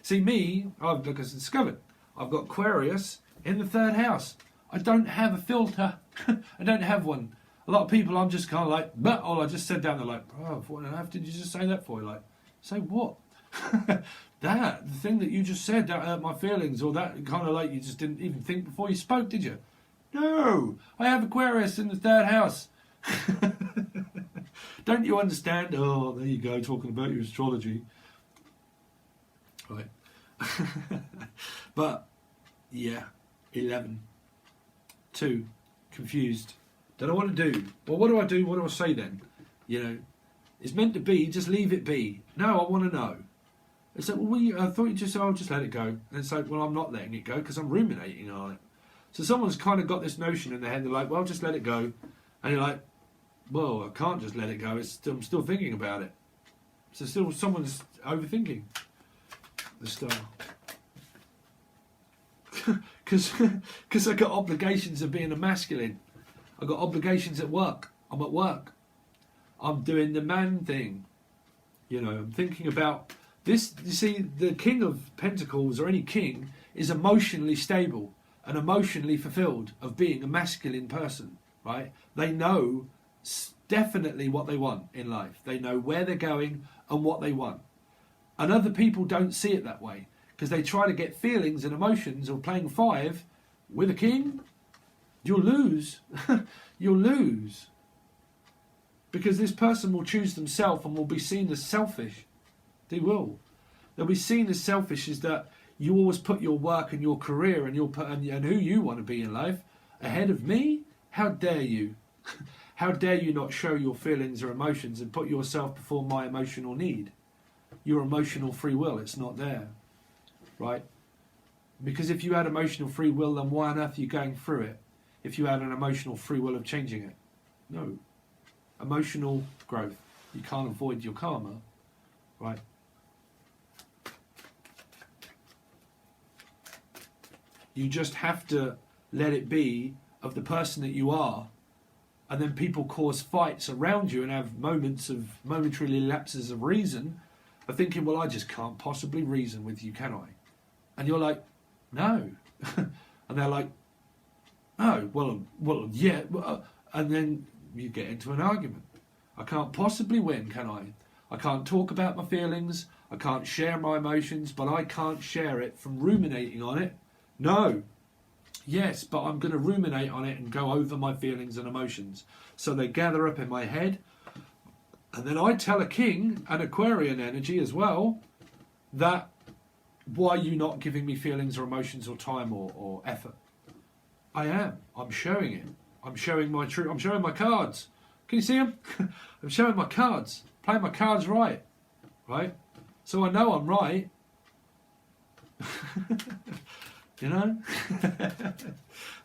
See, me, like I discovered, I've got Aquarius in the 3rd house. I don't have a filter. I don't have one. A lot of people, I'm just kind of like, but all I just said down there, like, bro, what on earth did you just say that for? Like, say what? The thing that you just said, that hurt my feelings, or that kind of like you just didn't even think before you spoke, did you? No, I have Aquarius in the 3rd house. Don't you understand? Oh, there you go, talking about your astrology. Right. But, yeah, 11. 2, confused. Don't know what to do. Well, what do I do? What do I say then? You know, it's meant to be, just leave it be. No, I want to know. It's like, well, I thought you just said, I'll just let it go. And it's like, well, I'm not letting it go because I'm ruminating on it. So someone's kind of got this notion in their head. They're like, well, just let it go. And you're like, well, I can't just let it go. I'm still thinking about it. So still someone's overthinking the star. Because I got obligations of being a masculine. I got obligations at work. I'm at work. I'm doing the man thing. You know, I'm thinking about this. You see, the King of Pentacles, or any king, is emotionally stable and emotionally fulfilled of being a masculine person, right? They know definitely what they want in life. They know where they're going and what they want. And other people don't see it that way because they try to get feelings and emotions of playing 5 with a king. You'll lose. You'll lose. Because this person will choose themselves and will be seen as selfish. They will. They'll be seen as selfish, is that you always put your work and your career and and who you want to be in life ahead of me? How dare you? How dare you not show your feelings or emotions and put yourself before my emotional need? Your emotional free will, it's not there. Right? Because if you had emotional free will, then why on earth are you going through it? If you had an emotional free will of changing it? No. Emotional growth. You can't avoid your karma. Right? You just have to let it be of the person that you are. And then people cause fights around you and have moments of momentary lapses of reason of thinking, well, I just can't possibly reason with you, can I? And you're like, no. And they're like, oh, well, yeah. And then you get into an argument. I can't possibly win, can I? I can't talk about my feelings. I can't share my emotions, but I can't share it from ruminating on it. No. Yes, but I'm going to ruminate on it and go over my feelings and emotions. So they gather up in my head. And then I tell a king, an Aquarian energy as well, that why are you not giving me feelings or emotions or time or effort? I am. I'm showing it. I'm showing my truth. I'm showing my cards. Can you see them? I'm showing my cards. Playing my cards right. Right? So I know I'm right. You know?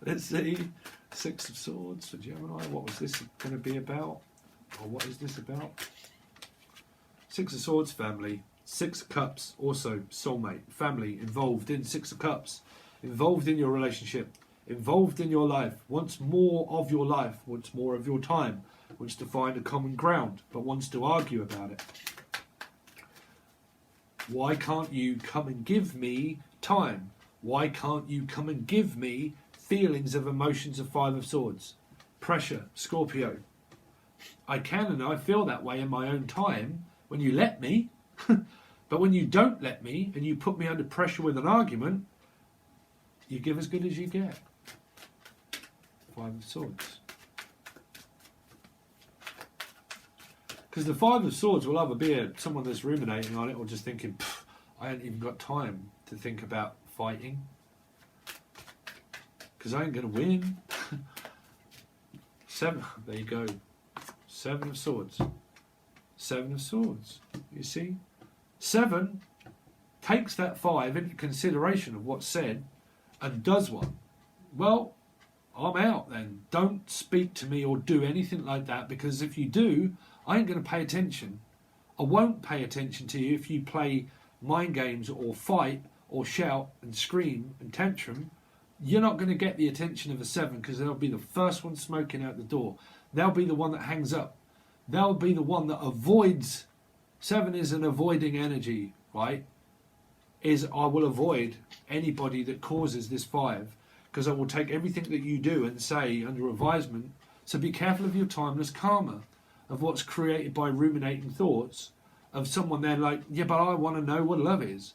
Let's see. 6 of Swords for Gemini. What was this going to be about? Or what is this about? 6 of Swords, family. 6 of Cups, also soulmate. Family, involved in 6 of Cups. Involved in your relationship. Involved in your life. Wants more of your life. Wants more of your time. Wants to find a common ground. But wants to argue about it. Why can't you come and give me time? Why can't you come and give me feelings of emotions of 5 of Swords? Pressure, Scorpio. I can and I feel that way in my own time when you let me. But when you don't let me and you put me under pressure with an argument, you give as good as you get. 5 of Swords. Because the 5 of Swords will either be someone that's ruminating on it or just thinking, I ain't even got time to think about fighting. Because I ain't going to win. 7, there you go. 7 of Swords. 7 of Swords. You see? 7 takes that 5 into consideration of what's said and does one. Well, I'm out then. Don't speak to me or do anything like that, because if you do, I ain't going to pay attention. I won't pay attention to you if you play mind games or fight or shout and scream and tantrum. You're not going to get the attention of a 7, because they'll be the first one smoking out the door. They'll be the one that hangs up. They'll be the one that avoids. 7 is an avoiding energy, right? I will avoid anybody that causes this 5, because I will take everything that you do and say under advisement. So be careful of your timeless karma, of what's created by ruminating thoughts of someone there like, yeah, but I want to know what love is.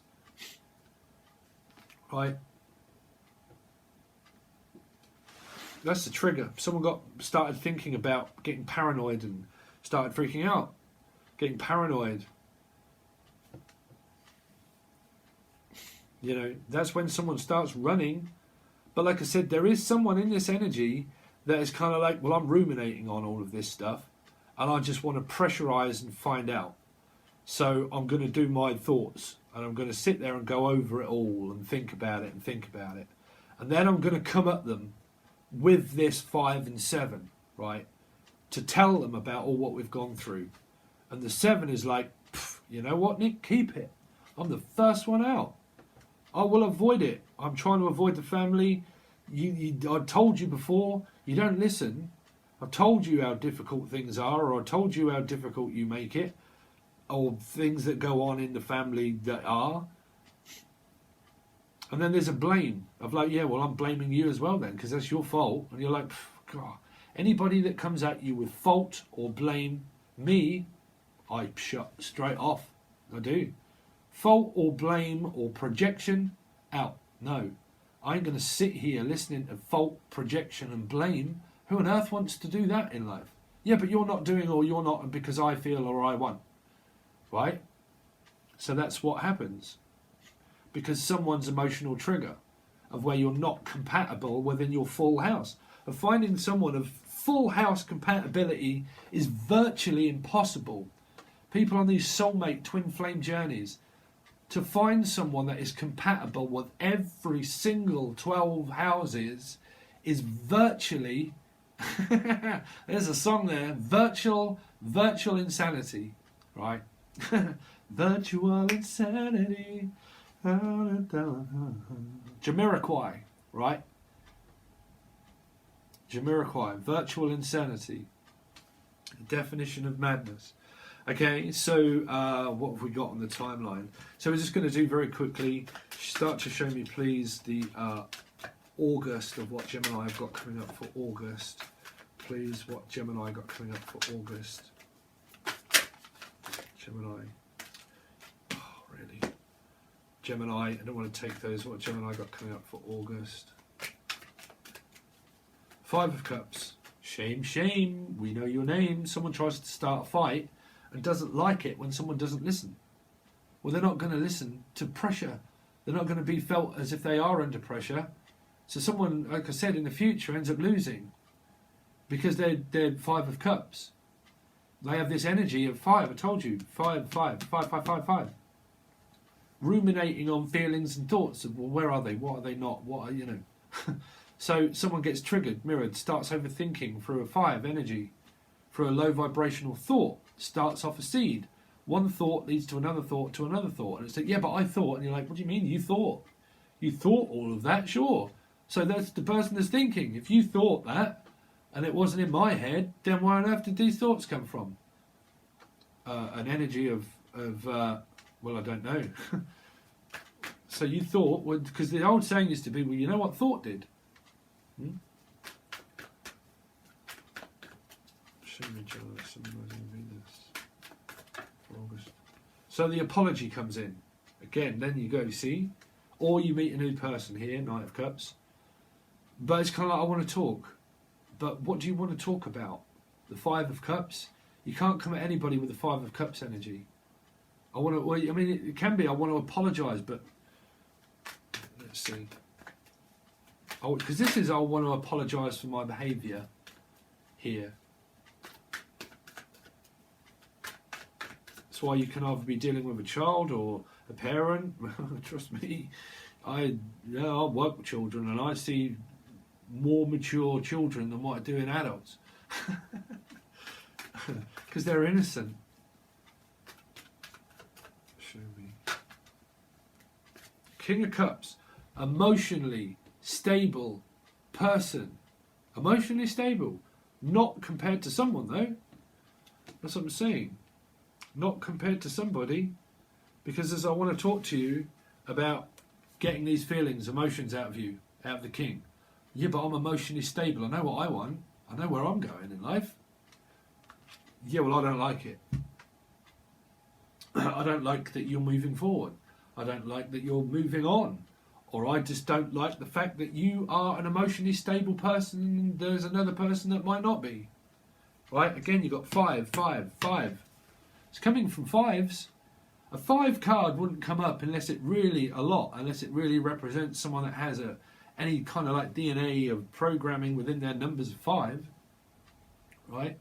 Right? That's the trigger. Someone started thinking about getting paranoid and started freaking out. Getting paranoid. You know, that's when someone starts running. But like I said, there is someone in this energy that is kind of like, well, I'm ruminating on all of this stuff and I just want to pressurize and find out. So I'm going to do my thoughts and I'm going to sit there and go over it all and think about it and think about it. And then I'm going to come at them with this 5 and 7, right? To tell them about all what we've gone through. And the 7 is like, you know what, Nick, keep it. I'm the first one out. I will avoid it. I'm trying to avoid the family. I told you before, you don't listen. I've told you how difficult things are, or I told you how difficult you make it, or things that go on in the family that are. And then there's a blame of like, yeah, well, I'm blaming you as well then, because that's your fault. And you're like, God, anybody that comes at you with fault or blame me, I shut straight off. I do. Fault or blame or projection, out. No. I ain't going to sit here listening to fault, projection and blame. Who on earth wants to do that in life? Yeah, but you're not doing or you're not because I feel or I want. Right? So that's what happens. Because someone's emotional trigger of where you're not compatible within your full house. Of finding someone of full house compatibility is virtually impossible. People on these soulmate twin flame journeys, to find someone that is compatible with every single 12 houses is virtually, there's a song there, virtual insanity, right? Virtual insanity. Jamiroquai, right? Jamiroquai, virtual insanity. Definition of madness. Okay, so what have we got on the timeline? So we're just going to do very quickly, start to show me please the August of what Gemini I've got coming up for August. Please, what Gemini got coming up for August. Gemini. Oh, really? Gemini, I don't want to take those. What Gemini got coming up for August? 5 of Cups. Shame, shame. We know your name. Someone tries to start a fight and doesn't like it when someone doesn't listen. Well, they're not going to listen to pressure. They're not going to be felt as if they are under pressure. So someone, like I said, in the future ends up losing because they're 5 of Cups. They have this energy of 5. I told you, 5, 5, 5, 5, 5, 5. Ruminating on feelings and thoughts of, well, where are they? What are they not? What are, you know? So someone gets triggered, mirrored, starts overthinking through a 5 energy, through a low vibrational thought, starts off a seed. One thought leads to another thought to another thought. And it's like, yeah, but I thought. And you're like, what do you mean you thought? You thought all of that? Sure. So that's the person that's thinking. If you thought that, and it wasn't in my head, then where on earth did these thoughts come from? An energy of well, I don't know. So you thought, because the old saying used to be, well, you know what thought did? Show me for August. So the apology comes in. Again, then you go, see? Or you meet a new person here, Knight of Cups. But it's kind of like, I want to talk. But what do you want to talk about? The 5 of Cups? You can't come at anybody with the 5 of Cups energy. I want to, well, I mean, it can be, I want to apologise, but let's see. Because this is, I want to apologise for my behaviour here. That's why you can either be dealing with a child or a parent. Trust me, I work with children and I see more mature children than what I do in adults. Because they're innocent. Show me. King of Cups, emotionally stable person. Emotionally stable. Not compared to someone though. That's what I'm saying. Not compared to somebody. Because as I want to talk to you about getting these feelings, emotions out of you, out of the king. Yeah, but I'm emotionally stable. I know what I want. I know where I'm going in life. Yeah, well, I don't like it. I don't like that you're moving forward. I don't like that you're moving on. Or I just don't like the fact that you are an emotionally stable person and there's another person that might not be. Right? Again, you've got 5, 5, 5. It's coming from 5s. A 5 card wouldn't come up unless it really represents someone that has any kind of like DNA of programming within their numbers of 5. Right?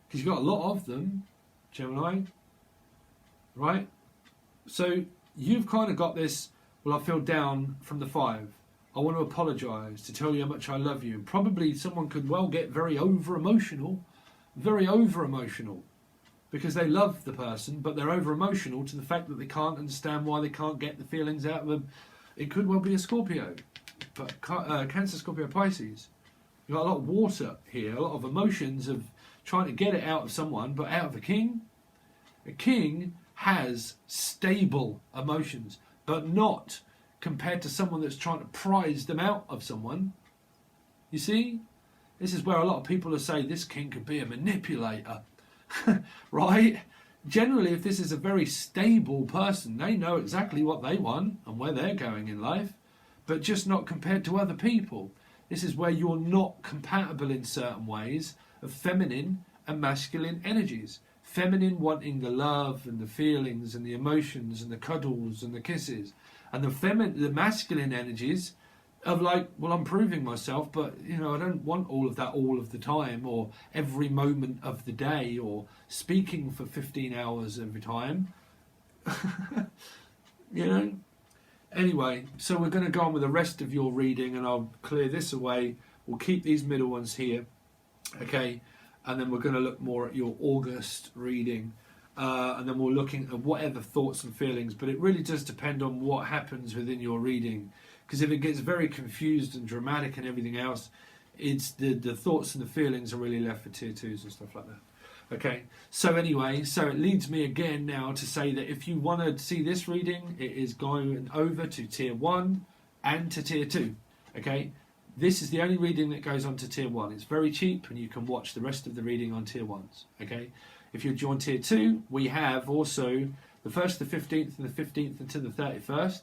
Because you've got a lot of them, Gemini. Right? So you've kind of got this, well, I feel down from the 5. I want to apologise to tell you how much I love you. And probably someone could well get very over-emotional, because they love the person, but they're over-emotional to the fact that they can't understand why they can't get the feelings out of them. It could well be a Scorpio, but Cancer, Scorpio, Pisces. You've got a lot of water here, a lot of emotions of trying to get it out of someone, but out of a king. A king has stable emotions, but not compared to someone that's trying to prize them out of someone. You see? This is where a lot of people are saying this king could be a manipulator. Right? Generally, if this is a very stable person, they know exactly what they want and where they're going in life, but just not compared to other people. This is where you're not compatible in certain ways of feminine and masculine energies. Feminine wanting the love and the feelings and the emotions and the cuddles and the kisses, and the masculine energies of like, well, I'm proving myself, but I don't want all of that all of the time, or every moment of the day, or speaking for 15 hours every time. Anyway, so we're going to go on with the rest of your reading, and I'll clear this away. We'll keep these middle ones here, okay? And then we're going to look more at your August reading, and then we're looking at whatever thoughts and feelings, but it really does depend on what happens within your reading, because if it gets very confused and dramatic and everything else, it's the thoughts and the feelings are really left for tier 2s and stuff like that. Okay, so anyway, so it leads me again now to say that if you want to see this reading, it is going over to tier 1 and to tier 2. Okay, this is the only reading that goes on to tier 1. It's very cheap and you can watch the rest of the reading on tier 1s. Okay, if you join tier 2, we have also the 1st, the 15th and the 15th until the 31st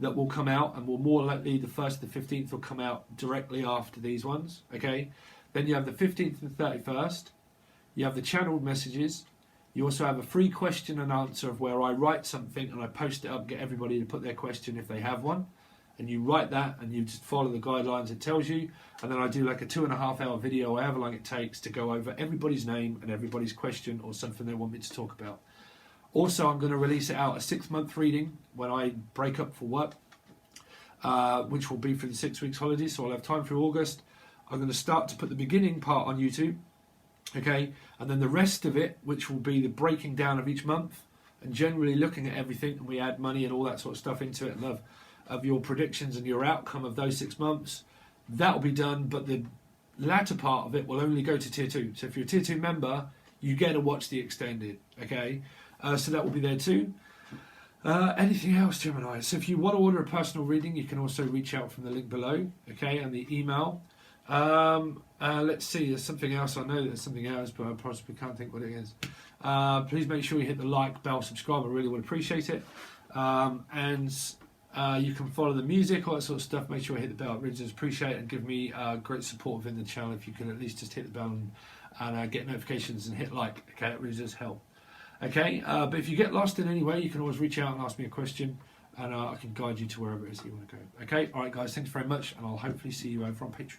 that will come out, and will more likely the 1st, the 15th will come out directly after these ones. Okay, then you have the 15th and 31st. You have the channeled messages. You also have a free question and answer of where I write something and I post it up, get everybody to put their question if they have one. And you write that and you just follow the guidelines it tells you. And then I do like a 2.5 hour video, however long it takes, to go over everybody's name and everybody's question or something they want me to talk about. Also, I'm going to release it out a 6-month reading when I break up for work, which will be for the 6 weeks holiday. So I'll have time through August. I'm going to start to put the beginning part on YouTube. Okay, and then the rest of it, which will be the breaking down of each month and generally looking at everything, and we add money and all that sort of stuff into it, and of your predictions and your outcome of those 6 months, that will be done. But the latter part of it will only go to tier 2. So if you're a tier 2 member, you get to watch the extended. Okay, so that will be there too. Anything else, Gemini? So if you want to order a personal reading, you can also reach out from the link below. Okay, and the email. Let's see, there's something else. I know there's something else, but I possibly can't think what it is. Please make sure you hit the like, bell, subscribe. I really would appreciate it. And you can follow the music, all that sort of stuff. Make sure you hit the bell. I really just appreciate it, and give me great support within the channel. If you can at least just hit the bell and get notifications and hit like. Okay, it really does help. Okay, but if you get lost in any way, you can always reach out and ask me a question, and I can guide you to wherever it is that you want to go. Okay, all right, guys, thanks very much, and I'll hopefully see you over on Patreon.